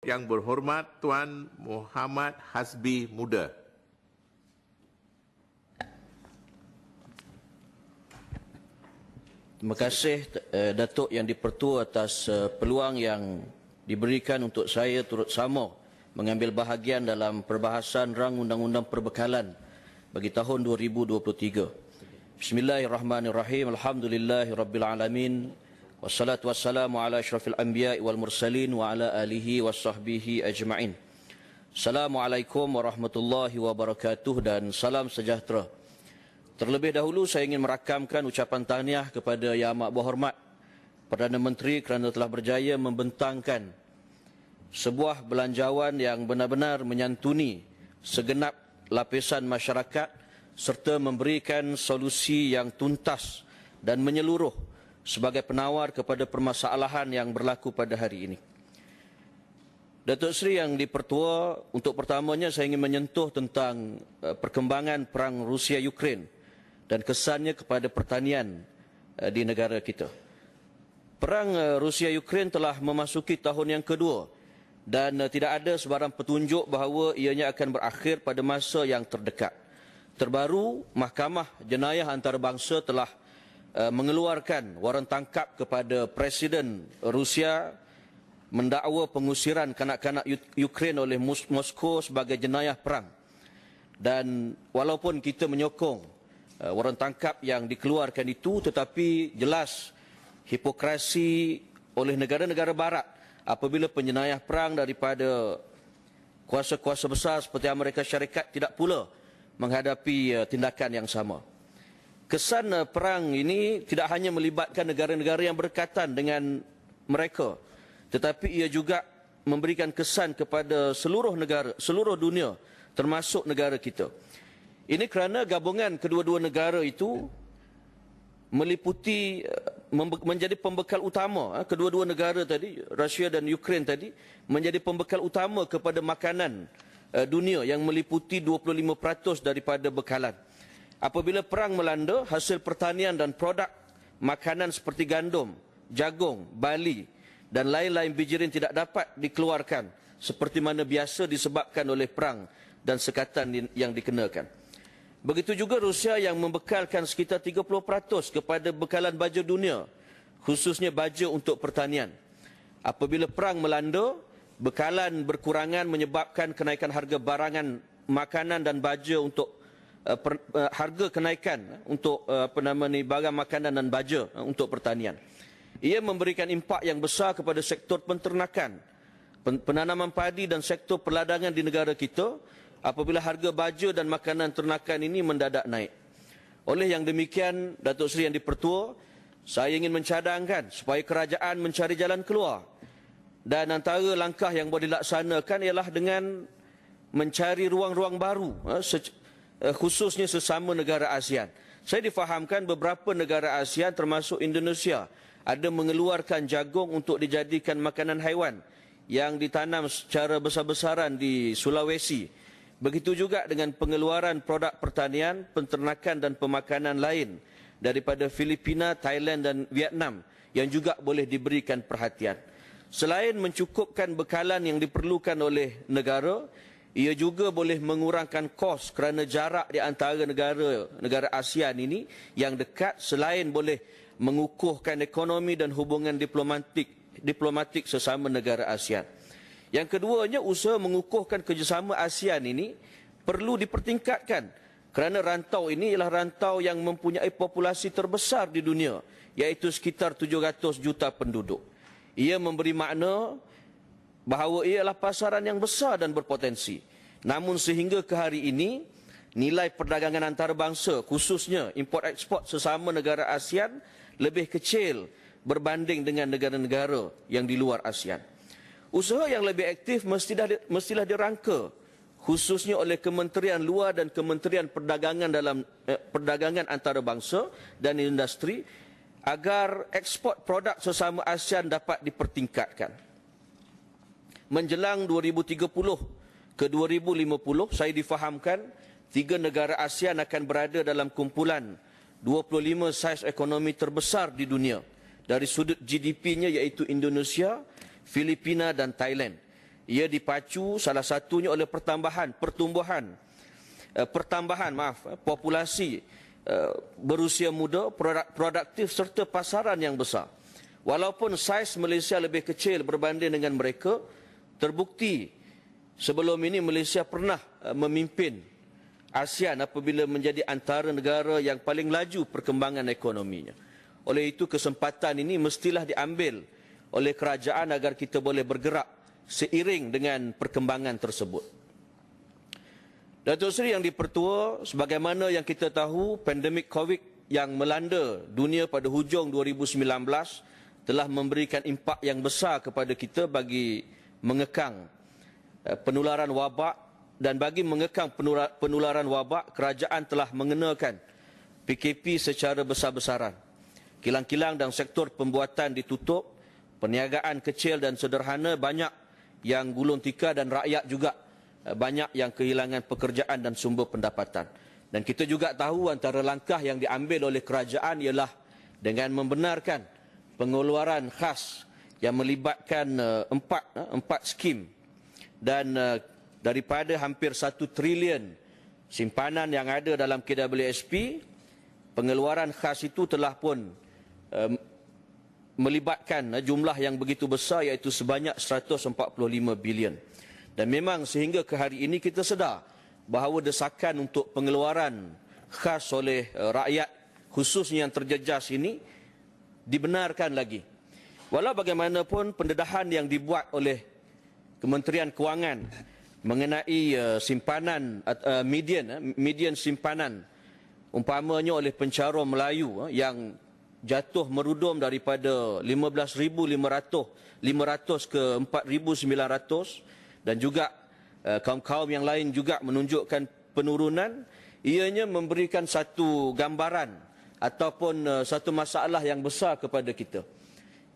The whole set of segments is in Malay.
Yang berhormat Tuan Muhammad Hasbi Muda. Terima kasih Datuk Yang di-Pertua atas peluang yang diberikan untuk saya turut sama mengambil bahagian dalam perbahasan rang undang-undang perbekalan bagi tahun 2023. Bismillahirrahmanirrahim. Alhamdulillahirabbil alamin. Wassalatu wassalamu ala asyrafil anbiya'i wal mursalin wa ala alihi washabbihi ajma'in. Assalamualaikum warahmatullahi wabarakatuh dan salam sejahtera. Terlebih dahulu saya ingin merakamkan ucapan tahniah kepada Yang Amat Berhormat Perdana Menteri kerana telah berjaya membentangkan sebuah belanjawan yang benar-benar menyantuni segenap lapisan masyarakat serta memberikan solusi yang tuntas dan menyeluruh sebagai penawar kepada permasalahan yang berlaku pada hari ini. Datuk Seri Yang di-Pertua, untuk pertamanya saya ingin menyentuh tentang perkembangan perang Rusia-Ukraine dan kesannya kepada pertanian di negara kita. Perang Rusia-Ukraine telah memasuki tahun yang kedua dan tidak ada sebarang petunjuk bahawa ianya akan berakhir pada masa yang terdekat. Terbaru, Mahkamah Jenayah Antarabangsa telah mengeluarkan waran tangkap kepada Presiden Rusia mendakwa pengusiran kanak-kanak Ukraine oleh Moskow sebagai jenayah perang. Dan walaupun kita menyokong waran tangkap yang dikeluarkan itu, tetapi jelas hipokrasi oleh negara-negara barat apabila penjenayah perang daripada kuasa-kuasa besar seperti Amerika Syarikat tidak pula menghadapi tindakan yang sama. Kesan perang ini tidak hanya melibatkan negara-negara yang berdekatan dengan mereka, tetapi ia juga memberikan kesan kepada seluruh negara, seluruh dunia, termasuk negara kita. Ini kerana gabungan kedua-dua negara itu meliputi menjadi pembekal utama, kedua-dua negara tadi, Rusia dan Ukraine tadi, menjadi pembekal utama kepada makanan dunia yang meliputi 25% daripada bekalan. Apabila perang melanda, hasil pertanian dan produk makanan seperti gandum, jagung, barley dan lain-lain bijirin tidak dapat dikeluarkan seperti mana biasa disebabkan oleh perang dan sekatan yang dikenakan. Begitu juga Rusia yang membekalkan sekitar 30% kepada bekalan baja dunia, khususnya baja untuk pertanian. Apabila perang melanda, bekalan berkurangan menyebabkan kenaikan harga barangan makanan dan baja untuk harga kenaikan untuk barang makanan dan baja untuk pertanian. Ia memberikan impak yang besar kepada sektor penternakan, penanaman padi dan sektor perladangan di negara kita apabila harga baja dan makanan ternakan ini mendadak naik. Oleh yang demikian, Datuk Seri Yang di-Pertua, saya ingin mencadangkan supaya kerajaan mencari jalan keluar. Dan antara langkah yang boleh dilaksanakan ialah dengan mencari ruang-ruang baru, khususnya sesama negara ASEAN. Saya difahamkan beberapa negara ASEAN termasuk Indonesia ada mengeluarkan jagung untuk dijadikan makanan haiwan yang ditanam secara besar-besaran di Sulawesi. Begitu juga dengan pengeluaran produk pertanian, penternakan dan pemakanan lain daripada Filipina, Thailand dan Vietnam yang juga boleh diberikan perhatian. Selain mencukupkan bekalan yang diperlukan oleh negara, ia juga boleh mengurangkan kos kerana jarak di antara negara ASEAN ini yang dekat, selain boleh mengukuhkan ekonomi dan hubungan diplomatik sesama negara ASEAN. Yang keduanya, usaha mengukuhkan kerjasama ASEAN ini perlu dipertingkatkan kerana rantau ini ialah rantau yang mempunyai populasi terbesar di dunia, iaitu sekitar 700 juta penduduk. Ia memberi makna bahawa ia adalah pasaran yang besar dan berpotensi. Namun sehingga ke hari ini, nilai perdagangan antarabangsa, khususnya import ekspor sesama negara ASEAN, lebih kecil berbanding dengan negara-negara yang di luar ASEAN. Usaha yang lebih aktif mestilah dirangka, khususnya oleh Kementerian Luar dan Kementerian Perdagangan dalam perdagangan antarabangsa dan industri, agar ekspor produk sesama ASEAN dapat dipertingkatkan. Menjelang 2030 ke 2050, saya difahamkan 3 negara ASEAN akan berada dalam kumpulan 25 saiz ekonomi terbesar di dunia dari sudut GDP-nya, iaitu Indonesia, Filipina dan Thailand. Ia dipacu salah satunya oleh pertambahan populasi berusia muda, produktif serta pasaran yang besar. Walaupun saiz Malaysia lebih kecil berbanding dengan mereka, terbukti sebelum ini Malaysia pernah memimpin ASEAN apabila menjadi antara negara yang paling laju perkembangan ekonominya. Oleh itu kesempatan ini mestilah diambil oleh kerajaan agar kita boleh bergerak seiring dengan perkembangan tersebut. Datuk Seri Yang di-Pertua, sebagaimana yang kita tahu, pandemik COVID yang melanda dunia pada hujung 2019 telah memberikan impak yang besar kepada kita bagi mengekang penularan wabak, dan bagi mengekang penularan wabak, kerajaan telah mengenakan PKP secara besar-besaran. Kilang-kilang dan sektor pembuatan ditutup, perniagaan kecil dan sederhana banyak yang gulung tikar dan rakyat juga banyak yang kehilangan pekerjaan dan sumber pendapatan. Dan kita juga tahu antara langkah yang diambil oleh kerajaan ialah dengan membenarkan pengeluaran khas yang melibatkan empat skim, dan daripada hampir 1 trilion simpanan yang ada dalam KWSP, pengeluaran khas itu telah pun melibatkan jumlah yang begitu besar, iaitu sebanyak 145 bilion. Dan memang sehingga ke hari ini kita sedar bahawa desakan untuk pengeluaran khas oleh rakyat khususnya yang terjejas ini dibenarkan lagi. Walau bagaimanapun pendedahan yang dibuat oleh Kementerian Kewangan mengenai simpanan median simpanan umpamanya oleh pencarum Melayu yang jatuh merudum daripada 15,500 ke 4,900, dan juga kaum-kaum yang lain juga menunjukkan penurunan, ianya memberikan satu gambaran ataupun satu masalah yang besar kepada kita.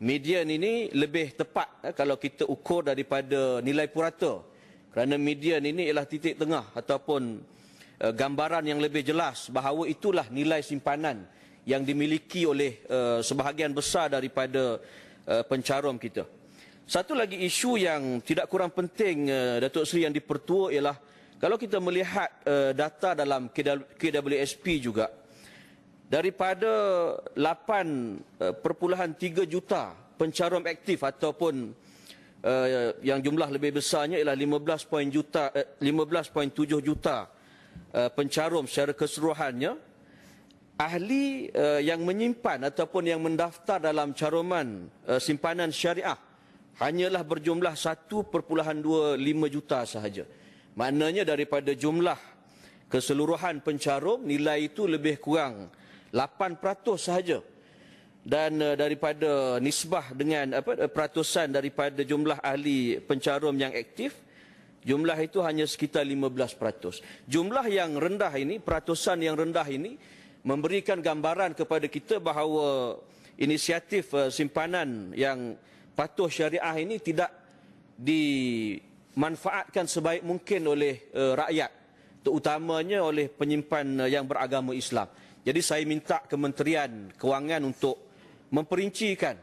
Median ini lebih tepat kalau kita ukur daripada nilai purata, kerana median ini ialah titik tengah ataupun gambaran yang lebih jelas bahawa itulah nilai simpanan yang dimiliki oleh sebahagian besar daripada pencarum kita. Satu lagi isu yang tidak kurang penting, Datuk Seri Yang di-Pertua, ialah kalau kita melihat data dalam KWSP juga, daripada 8.3 juta pencarum aktif ataupun yang jumlah lebih besarnya ialah 15.7 juta pencarum secara keseluruhannya, ahli yang menyimpan ataupun yang mendaftar dalam caruman simpanan syariah hanyalah berjumlah 1.25 juta sahaja. Maknanya daripada jumlah keseluruhan pencarum, nilai itu lebih kurang 8% sahaja. Dan daripada nisbah dengan peratusan daripada jumlah ahli pencarum yang aktif, jumlah itu hanya sekitar 15%. Jumlah yang rendah ini, peratusan yang rendah ini, memberikan gambaran kepada kita bahawa inisiatif simpanan yang patuh syariah ini tidak dimanfaatkan sebaik mungkin oleh rakyat, terutamanya oleh penyimpan yang beragama Islam. Jadi saya minta Kementerian Kewangan untuk memperincikan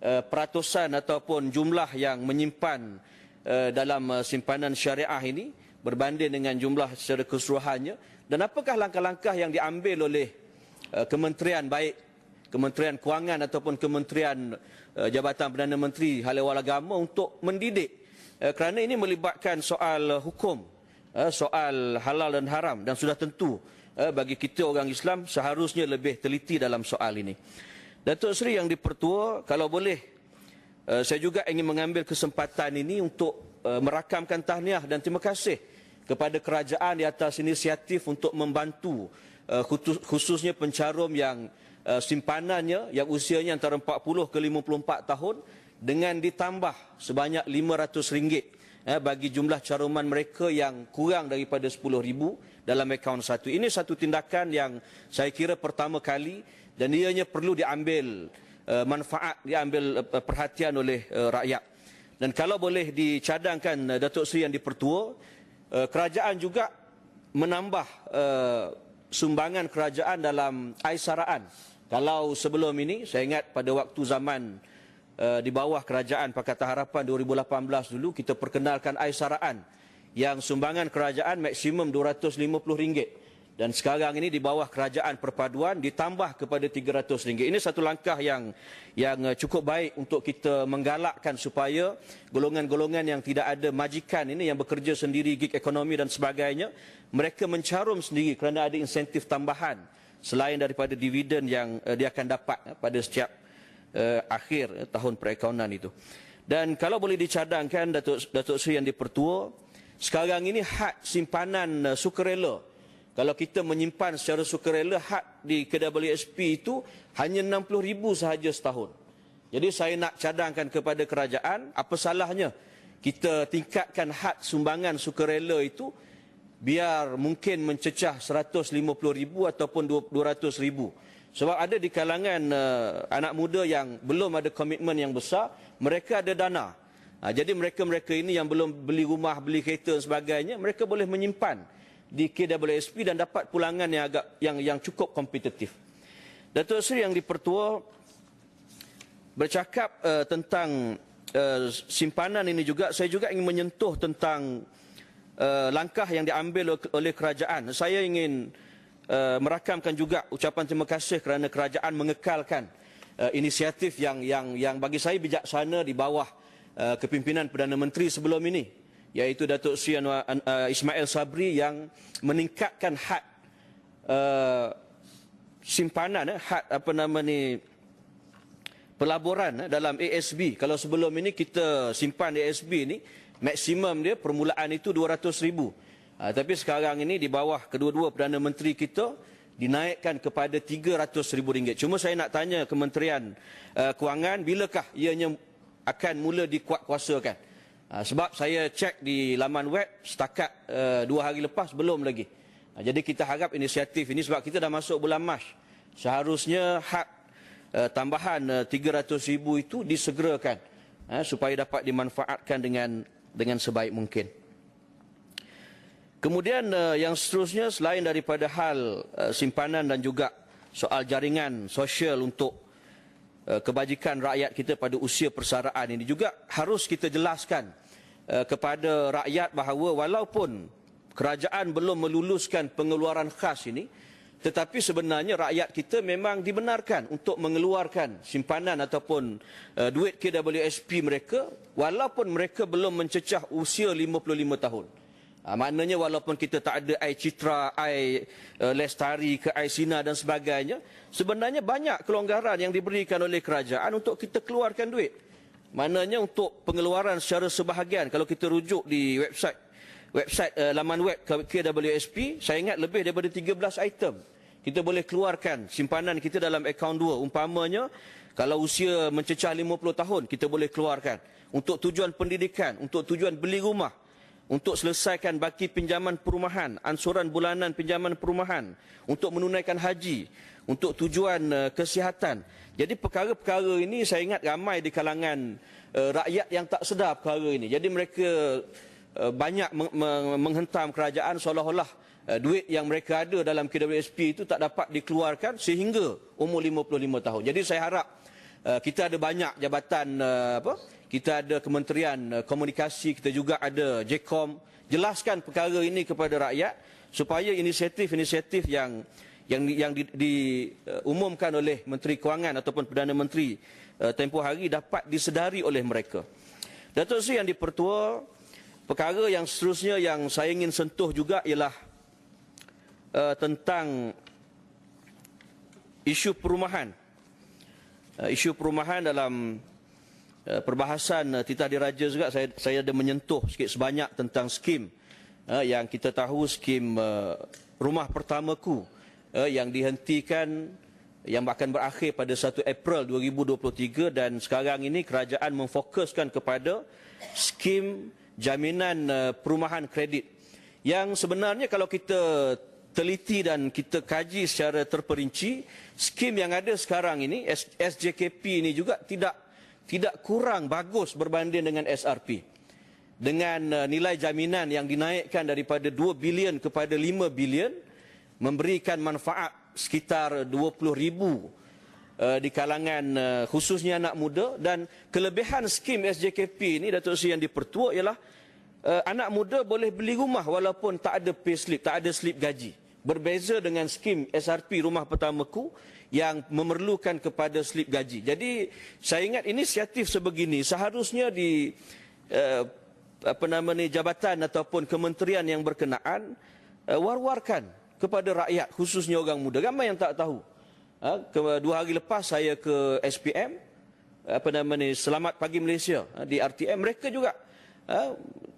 peratusan ataupun jumlah yang menyimpan dalam simpanan syariah ini berbanding dengan jumlah secara keseluruhannya, dan apakah langkah-langkah yang diambil oleh kementerian, baik Kementerian Kewangan ataupun Kementerian Jabatan Perdana Menteri Hal Ehwal Agama, untuk mendidik, kerana ini melibatkan soal hukum, soal halal dan haram, dan sudah tentu bagi kita orang Islam seharusnya lebih teliti dalam soal ini. Datuk Seri Yang di-Pertua, kalau boleh saya juga ingin mengambil kesempatan ini untuk merakamkan tahniah dan terima kasih kepada kerajaan di atas inisiatif untuk membantu khususnya pencarum yang simpanannya yang usianya antara 40 ke 54 tahun dengan ditambah sebanyak RM500 bagi jumlah caruman mereka yang kurang daripada 10,000 dalam akaun satu. Ini satu tindakan yang saya kira pertama kali, dan ianya perlu diambil manfaat, diambil perhatian oleh rakyat. Dan kalau boleh dicadangkan, Datuk Seri Yang di-Pertua, kerajaan juga menambah sumbangan kerajaan dalam air saraan. Kalau sebelum ini, saya ingat pada waktu zaman di bawah kerajaan Pakatan Harapan 2018 dulu, kita perkenalkan air saraan yang sumbangan kerajaan maksimum RM250. Dan sekarang ini di bawah kerajaan perpaduan ditambah kepada RM300. Ini satu langkah yang cukup baik untuk kita menggalakkan supaya golongan-golongan yang tidak ada majikan ini, yang bekerja sendiri, gig ekonomi dan sebagainya, mereka mencarum sendiri kerana ada insentif tambahan selain daripada dividen yang dia akan dapat pada setiap akhir tahun perakaunan itu. Dan kalau boleh dicadangkan, Datuk Seri Yang di-Pertua, sekarang ini had simpanan sukarela, kalau kita menyimpan secara sukarela, had di KWSP itu hanya 60,000 sahaja setahun. Jadi saya nak cadangkan kepada kerajaan, apa salahnya kita tingkatkan had sumbangan sukarela itu biar mungkin mencecah 150,000 ataupun 200,000. Sebab ada di kalangan anak muda yang belum ada komitmen yang besar, mereka ada dana. Jadi mereka-mereka ini yang belum beli rumah, beli kereta dan sebagainya, mereka boleh menyimpan di KWSP dan dapat pulangan yang cukup kompetitif. Datuk Seri Yang di-Pertua, bercakap tentang simpanan ini juga, saya juga ingin menyentuh tentang langkah yang diambil oleh kerajaan. Saya ingin merakamkan juga ucapan terima kasih kerana kerajaan mengekalkan inisiatif yang bagi saya bijaksana di bawah kepimpinan Perdana Menteri sebelum ini, iaitu Datuk Seri Ismail Sabri, yang meningkatkan had simpanan, had pelaburan dalam ASB. Kalau sebelum ini kita simpan ASB ini, maksimum dia permulaan itu 200,000. Tapi sekarang ini di bawah kedua-dua Perdana Menteri kita dinaikkan kepada RM300,000. Cuma saya nak tanya Kementerian Kewangan, bilakah ianya akan mula dikuatkuasakan? Sebab saya cek di laman web setakat 2 hari lepas belum lagi. Jadi kita harap inisiatif ini, sebab kita dah masuk bulan Mac, seharusnya hak tambahan 300,000 itu disegerakan supaya dapat dimanfaatkan dengan sebaik mungkin. Kemudian yang seterusnya, selain daripada hal simpanan dan juga soal jaringan sosial untuk kebajikan rakyat kita pada usia persaraan ini, juga harus kita jelaskan kepada rakyat bahawa walaupun kerajaan belum meluluskan pengeluaran khas ini, tetapi sebenarnya rakyat kita memang dibenarkan untuk mengeluarkan simpanan ataupun duit KWSP mereka walaupun mereka belum mencecah usia 55 tahun. Maknanya walaupun kita tak ada air Citra, air Lestari ke air Sina dan sebagainya, sebenarnya banyak kelonggaran yang diberikan oleh kerajaan untuk kita keluarkan duit. Maknanya untuk pengeluaran secara sebahagian, kalau kita rujuk di website laman web KWSP, saya ingat lebih daripada 13 item kita boleh keluarkan simpanan kita dalam akaun 2. Umpamanya, kalau usia mencecah 50 tahun, kita boleh keluarkan untuk tujuan pendidikan, untuk tujuan beli rumah, untuk selesaikan baki pinjaman perumahan, ansuran bulanan pinjaman perumahan, untuk menunaikan haji, untuk tujuan kesihatan. Jadi perkara-perkara ini saya ingat ramai di kalangan rakyat yang tak sedar perkara ini. Jadi mereka banyak menghentam kerajaan seolah-olah duit yang mereka ada dalam KWSP itu tak dapat dikeluarkan sehingga umur 55 tahun. Jadi saya harap kita ada banyak jabatan kita ada Kementerian Komunikasi, kita juga ada JKOM, jelaskan perkara ini kepada rakyat supaya inisiatif-inisiatif yang diumumkan oleh Menteri Kewangan ataupun Perdana Menteri tempoh hari dapat disedari oleh mereka. Datuk Seri Yang di-Pertua, perkara yang seterusnya yang saya ingin sentuh juga ialah tentang isu perumahan. Isu perumahan dalam perbahasan Titah Diraja juga saya ada menyentuh sikit sebanyak tentang skim yang kita tahu, skim Rumah Pertamaku yang dihentikan, yang akan berakhir pada 1 April 2023, dan sekarang ini kerajaan memfokuskan kepada skim jaminan perumahan kredit yang sebenarnya kalau kita teliti dan kita kaji secara terperinci, skim yang ada sekarang ini, SJKP ini juga tidak kurang bagus berbanding dengan SRP. Dengan nilai jaminan yang dinaikkan daripada 2 bilion kepada 5 bilion, memberikan manfaat sekitar 20,000 di kalangan khususnya anak muda, dan kelebihan skim SJKP ini Datuk Seri yang dipertua ialah anak muda boleh beli rumah walaupun tak ada payslip, tak ada slip gaji. Berbeza dengan skim SRP Rumah Pertamaku yang memerlukan kepada slip gaji. Jadi saya ingat inisiatif sebegini seharusnya di jabatan ataupun kementerian yang berkenaan war-warkan kepada rakyat, khususnya orang muda. Ramai yang tak tahu. 2 hari lepas saya ke SPM, Selamat Pagi Malaysia di RTM, mereka juga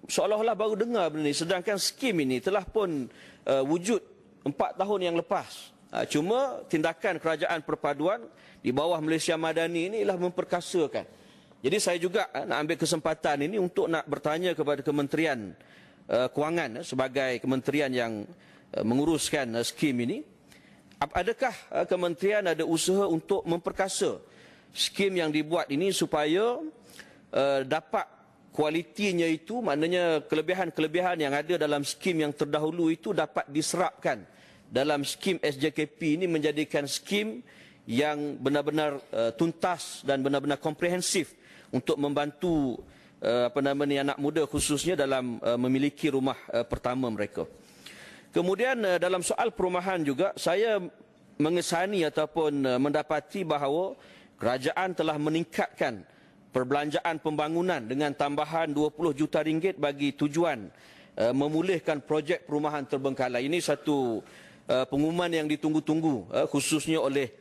seolah-olah baru dengar benda ini, sedangkan skim ini telah pun wujud 4 tahun yang lepas. Cuma tindakan kerajaan perpaduan di bawah Malaysia Madani ini ialah memperkasakan. Jadi saya juga nak ambil kesempatan ini untuk nak bertanya kepada Kementerian Kewangan sebagai kementerian yang menguruskan skim ini, adakah kementerian ada usaha untuk memperkasa skim yang dibuat ini supaya dapat kualitinya itu, maknanya kelebihan-kelebihan yang ada dalam skim yang terdahulu itu dapat diserapkan dalam skim SJKP ini, menjadikan skim yang benar-benar tuntas dan benar-benar komprehensif untuk membantu anak muda khususnya dalam memiliki rumah pertama mereka. Kemudian dalam soal perumahan juga saya mengesani ataupun mendapati bahawa kerajaan telah meningkatkan perbelanjaan pembangunan dengan tambahan 20 juta ringgit bagi tujuan memulihkan projek perumahan terbengkalai. Ini satu pengumuman yang ditunggu-tunggu khususnya oleh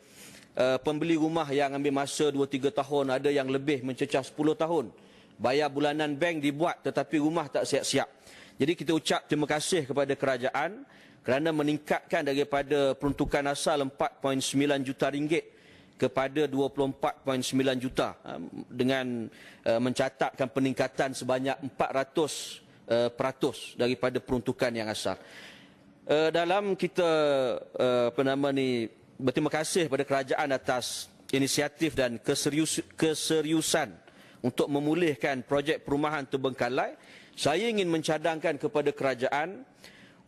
pembeli rumah yang ambil masa 2-3 tahun, ada yang lebih mencecah 10 tahun. Bayar bulanan bank dibuat tetapi rumah tak siap-siap. Jadi kita ucap terima kasih kepada kerajaan kerana meningkatkan daripada peruntukan asal 4.9 juta ringgit kepada 24.9 juta dengan mencatatkan peningkatan sebanyak 400% daripada peruntukan yang asal. Dalam kita berterima kasih kepada kerajaan atas inisiatif dan keseriusan untuk memulihkan projek perumahan terbengkalai, saya ingin mencadangkan kepada kerajaan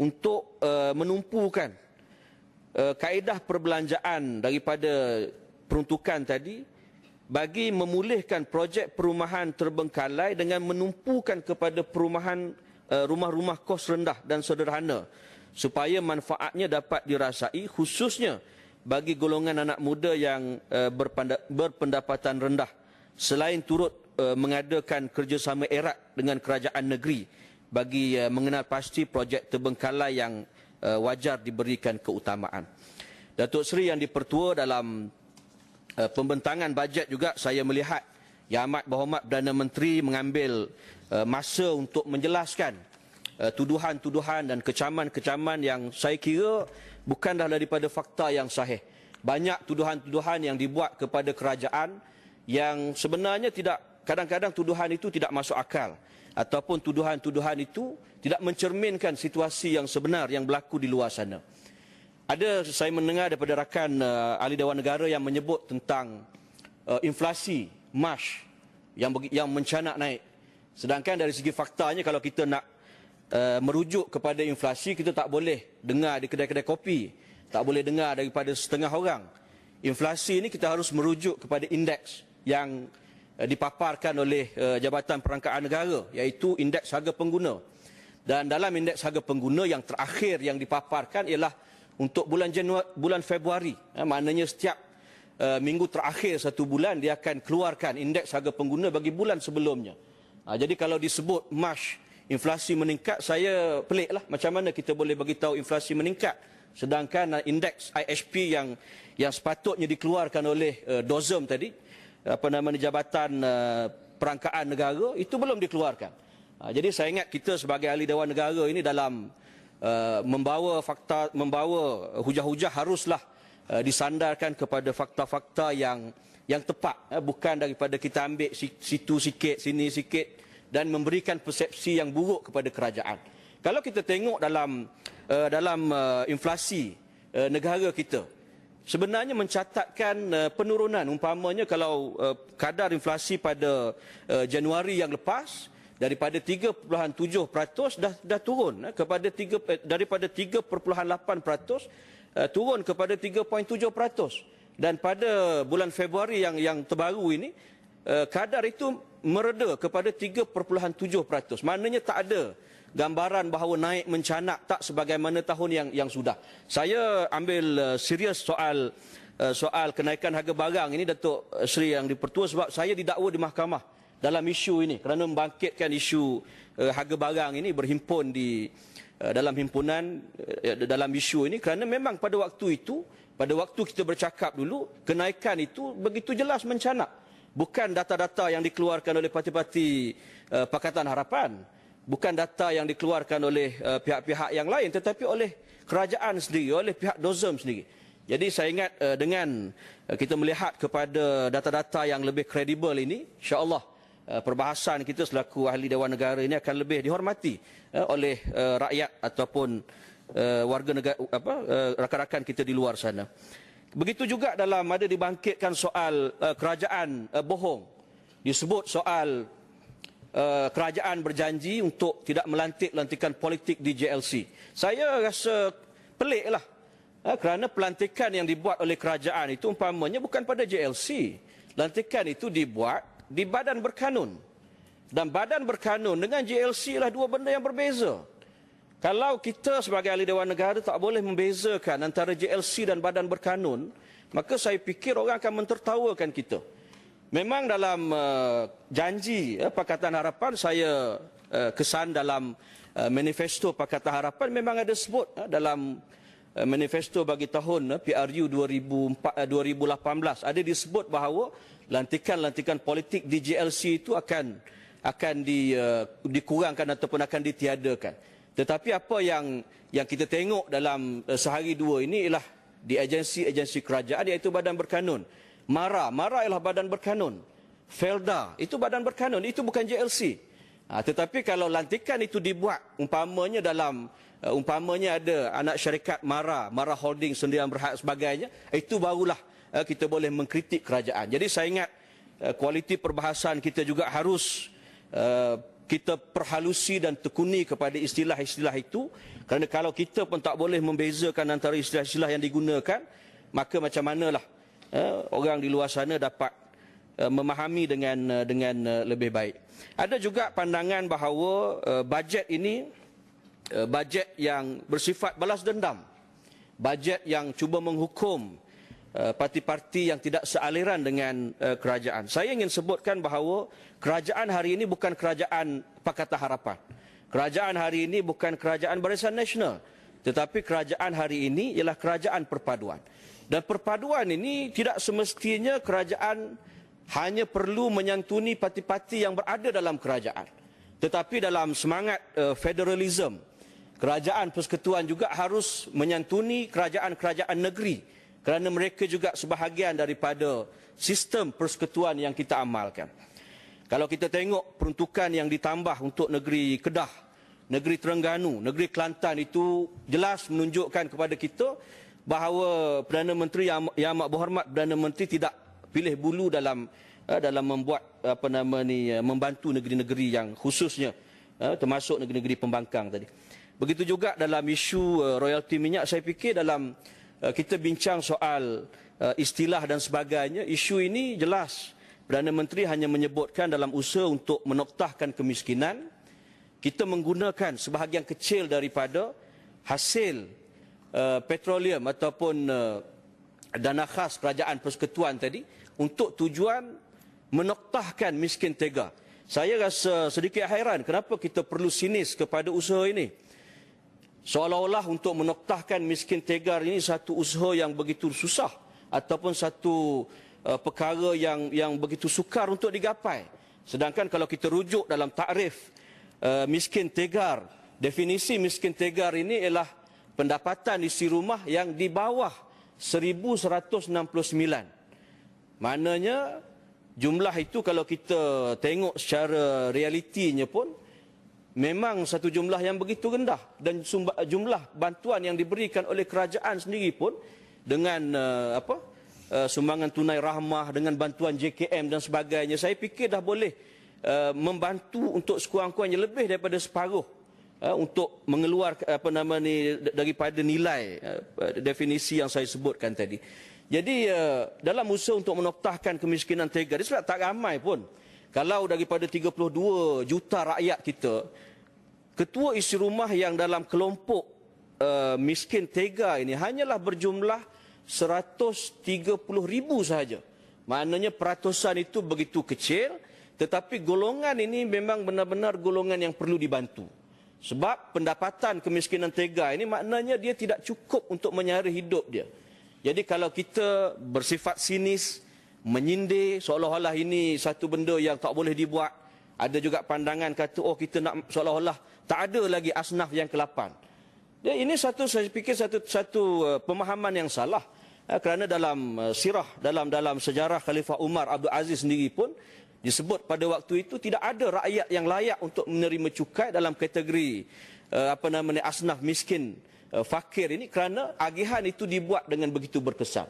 untuk menumpukan kaedah perbelanjaan daripada peruntukan tadi bagi memulihkan projek perumahan terbengkalai dengan menumpukan kepada perumahan rumah-rumah kos rendah dan sederhana supaya manfaatnya dapat dirasai khususnya bagi golongan anak muda yang berpendapatan rendah, selain turut mengadakan kerjasama erat dengan kerajaan negeri bagi mengenal pasti projek terbengkalai yang wajar diberikan keutamaan. Datuk Seri yang dipertua, dalam pembentangan bajet juga saya melihat Yang Amat Berhormat Perdana Menteri mengambil masa untuk menjelaskan tuduhan-tuduhan dan kecaman-kecaman yang saya kira bukanlah daripada fakta yang sahih. Banyak tuduhan-tuduhan yang dibuat kepada kerajaan yang sebenarnya tidak, kadang-kadang tuduhan itu tidak masuk akal ataupun tuduhan-tuduhan itu tidak mencerminkan situasi yang sebenar yang berlaku di luar sana. Ada saya mendengar daripada rakan ahli Dewan Negara yang menyebut tentang inflasi Mac yang mencanak naik. Sedangkan dari segi faktanya kalau kita nak merujuk kepada inflasi, kita tak boleh dengar di kedai-kedai kopi, tak boleh dengar daripada setengah orang. Inflasi ini kita harus merujuk kepada indeks yang dipaparkan oleh Jabatan Perangkaan Negara, iaitu indeks harga pengguna. Dan dalam indeks harga pengguna yang terakhir yang dipaparkan ialah untuk bulan Februari. Maknanya setiap minggu terakhir satu bulan dia akan keluarkan indeks harga pengguna bagi bulan sebelumnya. Jadi kalau disebut Mac inflasi meningkat, saya peliklah macam mana kita boleh bagi tahu inflasi meningkat sedangkan indeks IHP yang sepatutnya dikeluarkan oleh DOZEM tadi, Jabatan Perangkaan Negara, itu belum dikeluarkan. Jadi saya ingat kita sebagai ahli Dewan Negara ini dalam membawa fakta, membawa hujah-hujah haruslah disandarkan kepada fakta-fakta yang tepat, bukan daripada kita ambil situ sikit sini sikit dan memberikan persepsi yang buruk kepada kerajaan. Kalau kita tengok dalam inflasi negara kita, sebenarnya mencatatkan penurunan. Umpamanya kalau kadar inflasi pada Januari yang lepas daripada 3.7% dah turun kepada daripada 3.8% turun kepada 3.7%. Dan pada bulan Februari yang terbaru ini, kadar itu mereda kepada 3.7%. Maknanya tak ada gambaran bahawa naik mencanak tak sebagaimana tahun yang sudah. Saya ambil serius soal kenaikan harga barang ini, Datuk Seri Yang di-Pertua, sebab saya didakwa di mahkamah dalam isu ini kerana membangkitkan isu harga barang ini, berhimpun di dalam himpunan dalam isu ini, kerana memang pada waktu kita bercakap dulu, kenaikan itu begitu jelas mencanak. Bukan data-data yang dikeluarkan oleh parti-parti Pakatan Harapan, bukan data yang dikeluarkan oleh pihak-pihak yang lain, tetapi oleh kerajaan sendiri, oleh pihak DOSM sendiri. Jadi saya ingat dengan kita melihat kepada data-data yang lebih kredibel ini, insya-Allah perbahasan kita selaku ahli Dewan Negara ini akan lebih dihormati oleh rakyat ataupun warga negara, rakan-rakan kita di luar sana. Begitu juga dalam ada dibangkitkan soal kerajaan bohong. Disebut soal kerajaan berjanji untuk tidak melantik-lantikan politik di JLC. Saya rasa peliklah. Kerana pelantikan yang dibuat oleh kerajaan itu umpamanya bukan pada JLC. Lantikan itu dibuat di badan berkanun. Dan badan berkanun dengan JLC lah dua benda yang berbeza. Kalau kita sebagai ahli Dewan Negara tak boleh membezakan antara JLC dan badan berkanun, maka saya fikir orang akan mentertawakan kita. Memang dalam janji Pakatan Harapan, saya kesan dalam manifesto Pakatan Harapan memang ada sebut dalam manifesto bagi tahun PRU 2018 ada disebut bahawa lantikan-lantikan politik di JLC itu akan dikurangkan ataupun akan ditiadakan. Tetapi apa yang kita tengok dalam sehari dua ini ialah di agensi-agensi kerajaan, iaitu badan berkanun. MARA ialah badan berkanun. FELDA itu badan berkanun, itu bukan JLC. Tetapi kalau lantikan itu dibuat umpamanya dalam umpamanya ada anak syarikat MARA Holding, Sendirian Berhad sebagainya, itu barulah kita boleh mengkritik kerajaan. Jadi saya ingat kualiti perbahasan kita juga harus kita perhalusi dan tekuni kepada istilah-istilah itu, kerana kalau kita pun tak boleh membezakan antara istilah-istilah yang digunakan, maka macam manalah orang di luar sana dapat memahami dengan lebih baik. Ada juga pandangan bahawa bajet ini bajet yang bersifat balas dendam, bajet yang cuba menghukum parti-parti yang tidak sealiran dengan kerajaan. Saya ingin sebutkan bahawa kerajaan hari ini bukan kerajaan Pakatan Harapan. Kerajaan hari ini bukan kerajaan Barisan Nasional, tetapi kerajaan hari ini ialah kerajaan perpaduan. Dan perpaduan ini tidak semestinya kerajaan hanya perlu menyantuni parti-parti yang berada dalam kerajaan. Tetapi dalam semangat federalism, kerajaan persekutuan juga harus menyantuni kerajaan-kerajaan negeri, kerana mereka juga sebahagian daripada sistem persekutuan yang kita amalkan. Kalau kita tengok peruntukan yang ditambah untuk negeri Kedah, negeri Terengganu, negeri Kelantan, itu jelas menunjukkan kepada kita bahawa Perdana Menteri yang amat berhormat, Perdana Menteri tidak pilih bulu dalam membuat membantu negeri-negeri yang khususnya termasuk negeri-negeri pembangkang tadi. Begitu juga dalam isu royalti minyak, saya fikir dalam kita bincang soal istilah dan sebagainya, isu ini jelas Perdana Menteri hanya menyebutkan dalam usaha untuk menoktahkan kemiskinan, kita menggunakan sebahagian kecil daripada hasil petroleum ataupun dana khas kerajaan persekutuan tadi untuk tujuan menoktahkan miskin tega. Saya rasa sedikit hairan kenapa kita perlu sinis kepada usaha ini. Seolah-olah untuk menoktahkan miskin tegar ini satu usaha yang begitu susah ataupun satu perkara yang begitu sukar untuk digapai. Sedangkan kalau kita rujuk dalam takrif miskin tegar, definisi miskin tegar ini ialah pendapatan isi rumah yang di bawah 1,169. Maknanya jumlah itu kalau kita tengok secara realitinya pun memang satu jumlah yang begitu rendah, dan jumlah bantuan yang diberikan oleh kerajaan sendiri pun dengan sumbangan tunai rahmah, dengan bantuan JKM dan sebagainya, saya fikir dah boleh membantu untuk sekurang-kurangnya lebih daripada separuh untuk mengeluarkan daripada nilai definisi yang saya sebutkan tadi. Jadi dalam usaha untuk menoktahkan kemiskinan tega, dia sebab tak ramai pun. Kalau daripada 32 juta rakyat kita, ketua isi rumah yang dalam kelompok miskin tega ini hanyalah berjumlah 130,000 sahaja. Maknanya peratusan itu begitu kecil, tetapi golongan ini memang benar-benar golongan yang perlu dibantu. Sebab pendapatan kemiskinan tega ini maknanya dia tidak cukup untuk menyara hidup dia. Jadi kalau kita bersifat sinis, menyindir seolah-olah ini satu benda yang tak boleh dibuat, ada juga pandangan kata, oh kita nak seolah-olah tak ada lagi asnaf yang ke-8. Ini saya fikir satu pemahaman yang salah. Kerana dalam sirah, dalam sejarah Khalifah Umar Abdul Aziz sendiri pun disebut pada waktu itu tidak ada rakyat yang layak untuk menerima cukai dalam kategori asnaf miskin fakir ini, kerana agihan itu dibuat dengan begitu berkesan.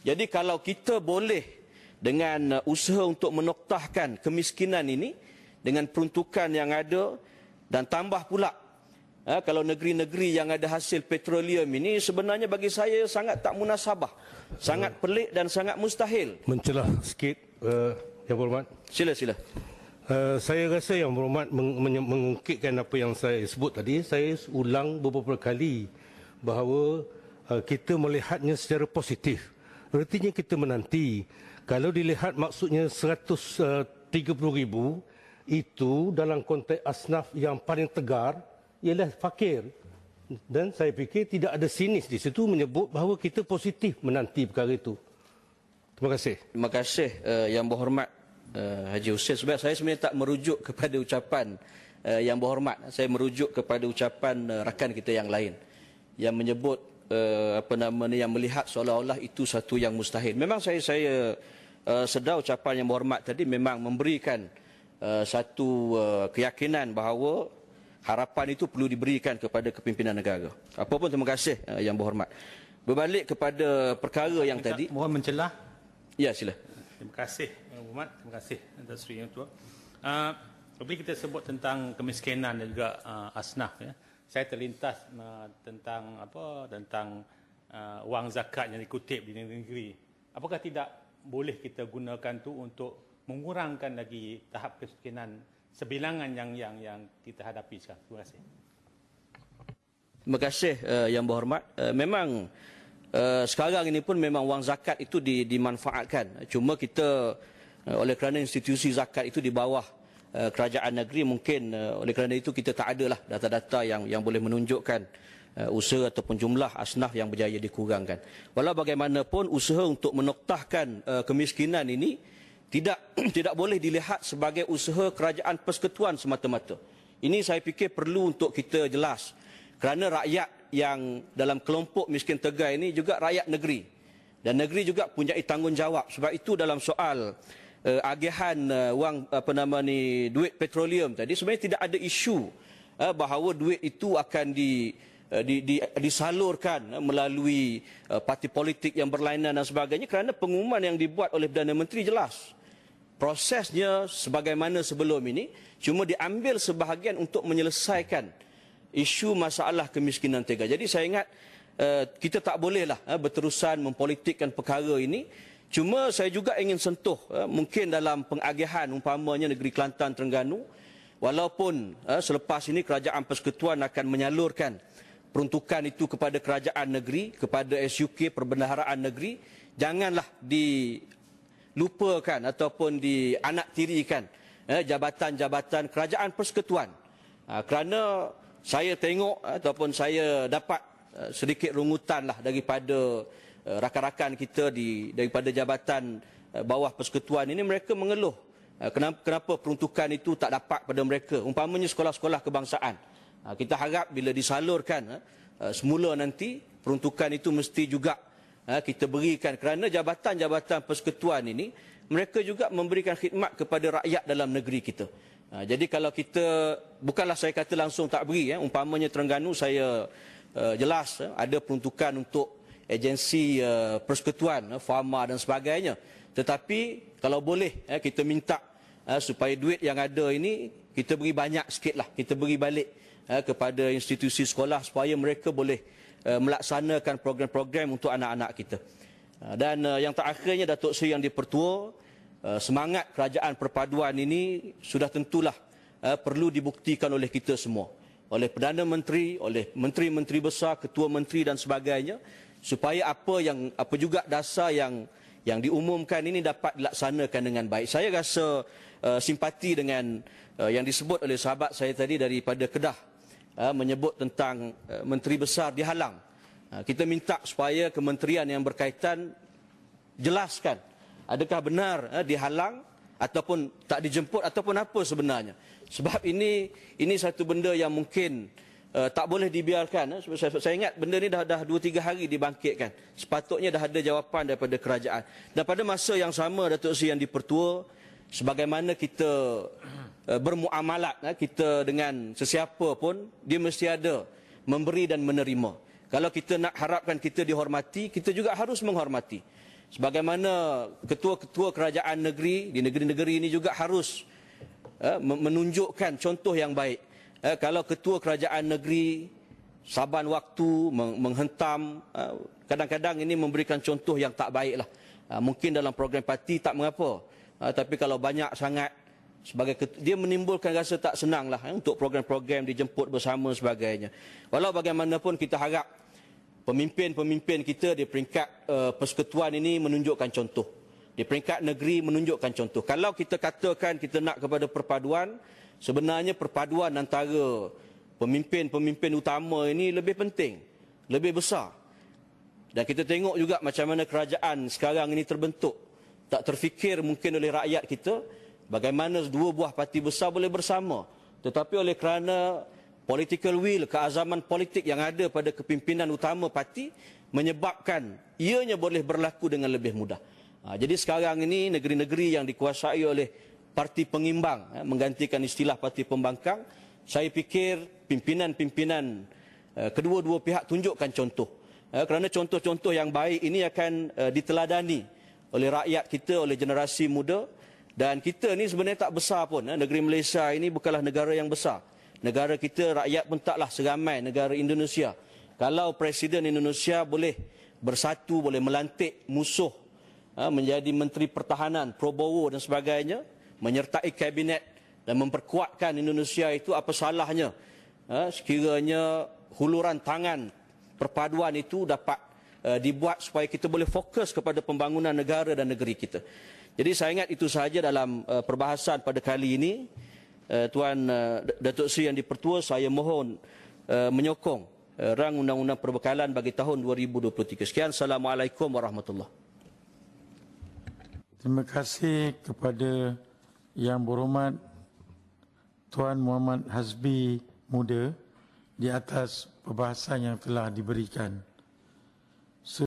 Jadi kalau kita boleh dengan usaha untuk menoktahkan kemiskinan ini dengan peruntukan yang ada, dan tambah pula kalau negeri-negeri yang ada hasil petroleum ini, sebenarnya bagi saya sangat tak munasabah, sangat pelik dan sangat mustahil. Mencelah sikit, Yang Berhormat. Sila. Saya rasa Yang Berhormat mengungkitkan apa yang saya sebut tadi. Saya ulang beberapa kali bahawa kita melihatnya secara positif. Artinya kita menanti. Kalau dilihat maksudnya 130,000 itu dalam konteks asnaf yang paling tegar ialah fakir. Dan saya fikir tidak ada sinis di situ menyebut bahawa kita positif menanti perkara itu. Terima kasih. Terima kasih Yang Berhormat Haji Hussein. Sebab saya sebenarnya tak merujuk kepada ucapan Yang Berhormat. Saya merujuk kepada ucapan rakan kita yang lain yang menyebut yang melihat seolah-olah itu satu yang mustahil. Memang saya sedar ucapan Yang Berhormat tadi memang memberikan satu keyakinan bahawa harapan itu perlu diberikan kepada kepimpinan negara. Apapun, terima kasih Yang Berhormat. Berbalik kepada perkara yang tadi. Mohon mencelah. Ya, sila. Terima kasih Yang Berhormat. Terima kasih Datuk Seri Yang Tua. Apabila kita sebut tentang kemiskinan dan juga asnaf, ya, saya terlintas tentang wang zakat yang dikutip di negeri. Apakah tidak boleh kita gunakan tu untuk mengurangkan lagi tahap kemiskinan sebilangan yang kita hadapi sekarang? Terima kasih. Terima kasih Yang Berhormat. Memang sekarang ini pun memang wang zakat itu dimanfaatkan. Cuma kita oleh kerana institusi zakat itu di bawah kerajaan negeri, mungkin oleh kerana itu kita tak adalah data-data yang boleh menunjukkan usaha ataupun jumlah asnaf yang berjaya dikurangkan. Walau bagaimanapun usaha untuk menoktahkan kemiskinan ini tidak boleh dilihat sebagai usaha kerajaan persekutuan semata-mata. Ini saya fikir perlu untuk kita jelas. Kerana rakyat yang dalam kelompok miskin tega ini juga rakyat negeri. Dan negeri juga punya tanggungjawab. Sebab itu dalam soal agihan wang duit petroleum tadi, sebenarnya tidak ada isu bahawa duit itu akan disalurkan melalui parti politik yang berlainan dan sebagainya, kerana pengumuman yang dibuat oleh Perdana Menteri jelas. Prosesnya sebagaimana sebelum ini, cuma diambil sebahagian untuk menyelesaikan isu masalah kemiskinan tega. Jadi saya ingat kita tak bolehlah berterusan mempolitikkan perkara ini. Cuma saya juga ingin sentuh mungkin dalam pengagihan umpamanya negeri Kelantan, Terengganu, walaupun selepas ini kerajaan persekutuan akan menyalurkan peruntukan itu kepada kerajaan negeri, kepada SUK, perbendaharaan negeri, janganlah dilupakan ataupun dianaktirikan jabatan-jabatan kerajaan persekutuan. Kerana saya tengok ataupun saya dapat sedikit rungutan lah daripada rakan-rakan kita daripada jabatan bawah persekutuan ini, mereka mengeluh kenapa peruntukan itu tak dapat pada mereka, umpamanya sekolah-sekolah kebangsaan. Kita harap bila disalurkan semula nanti, peruntukan itu mesti juga kita berikan, kerana jabatan-jabatan persekutuan ini mereka juga memberikan khidmat kepada rakyat dalam negeri kita. Jadi kalau kita, bukanlah saya kata langsung tak beri, umpamanya Terengganu saya jelas ada peruntukan untuk agensi persekutuan, farma dan sebagainya. Tetapi kalau boleh kita minta supaya duit yang ada ini kita beri banyak sikitlah, kita beri balik kepada institusi sekolah supaya mereka boleh melaksanakan program-program untuk anak-anak kita. Dan yang terakhirnya, Datuk Seri Yang di-Pertua, semangat kerajaan perpaduan ini sudah tentulah perlu dibuktikan oleh kita semua, oleh Perdana Menteri, oleh menteri-menteri besar, ketua menteri dan sebagainya, supaya apa juga dasar yang diumumkan ini dapat dilaksanakan dengan baik. Saya rasa simpati dengan yang disebut oleh sahabat saya tadi daripada Kedah, menyebut tentang menteri besar dihalang. Kita minta supaya kementerian yang berkaitan jelaskan adakah benar dihalang ataupun tak dijemput ataupun apa sebenarnya. Sebab ini satu benda yang mungkin tak boleh dibiarkan. Saya ingat benda ni dah 2-3 hari dibangkitkan. Sepatutnya dah ada jawapan daripada kerajaan. Dan pada masa yang sama, Datuk Seri Yang di-Pertua, sebagaimana kita bermuamalat kita dengan sesiapa pun, dia mesti ada memberi dan menerima. Kalau kita nak harapkan kita dihormati, kita juga harus menghormati. Sebagaimana ketua-ketua kerajaan negeri di negeri-negeri ini juga harus menunjukkan contoh yang baik. Kalau ketua kerajaan negeri saban waktu menghentam, kadang-kadang ini memberikan contoh yang tak baiklah. Mungkin dalam program parti tak mengapa, tapi kalau banyak sangat, dia menimbulkan rasa tak senang lah untuk program-program dijemput bersama sebagainya. Walau bagaimanapun kita harap pemimpin-pemimpin kita di peringkat persekutuan ini menunjukkan contoh. Di peringkat negeri menunjukkan contoh. Kalau kita katakan kita nak kepada perpaduan, sebenarnya perpaduan antara pemimpin-pemimpin utama ini lebih penting, lebih besar. Dan kita tengok juga macam mana kerajaan sekarang ini terbentuk. Tak terfikir mungkin oleh rakyat kita bagaimana dua buah parti besar boleh bersama. Tetapi oleh kerana political will, keazaman politik yang ada pada kepimpinan utama parti menyebabkan ianya boleh berlaku dengan lebih mudah. Jadi sekarang ini negeri-negeri yang dikuasai oleh parti pengimbang, menggantikan istilah parti pembangkang, saya fikir pimpinan-pimpinan kedua-dua pihak tunjukkan contoh. Kerana contoh-contoh yang baik ini akan diteladani oleh rakyat kita, oleh generasi muda. Dan kita ni sebenarnya tak besar pun. Negeri Malaysia ini bukanlah negara yang besar. Negara kita, rakyat pun taklah seramai negara Indonesia. Kalau Presiden Indonesia boleh bersatu, boleh melantik musuh menjadi Menteri Pertahanan, Prabowo dan sebagainya, menyertai kabinet dan memperkuatkan Indonesia itu, apa salahnya sekiranya huluran tangan perpaduan itu dapat dibuat supaya kita boleh fokus kepada pembangunan negara dan negeri kita. Jadi saya ingat itu sahaja dalam perbahasan pada kali ini. Tuan Datuk Seri Yang di-Pertua, saya mohon menyokong rang undang-undang perbekalan bagi tahun 2023. Sekian, Assalamualaikum warahmatullahi. Terima kasih kepada Yang Berhormat Tuan Muhammad Hasbi Muda di atas perbahasan yang telah diberikan.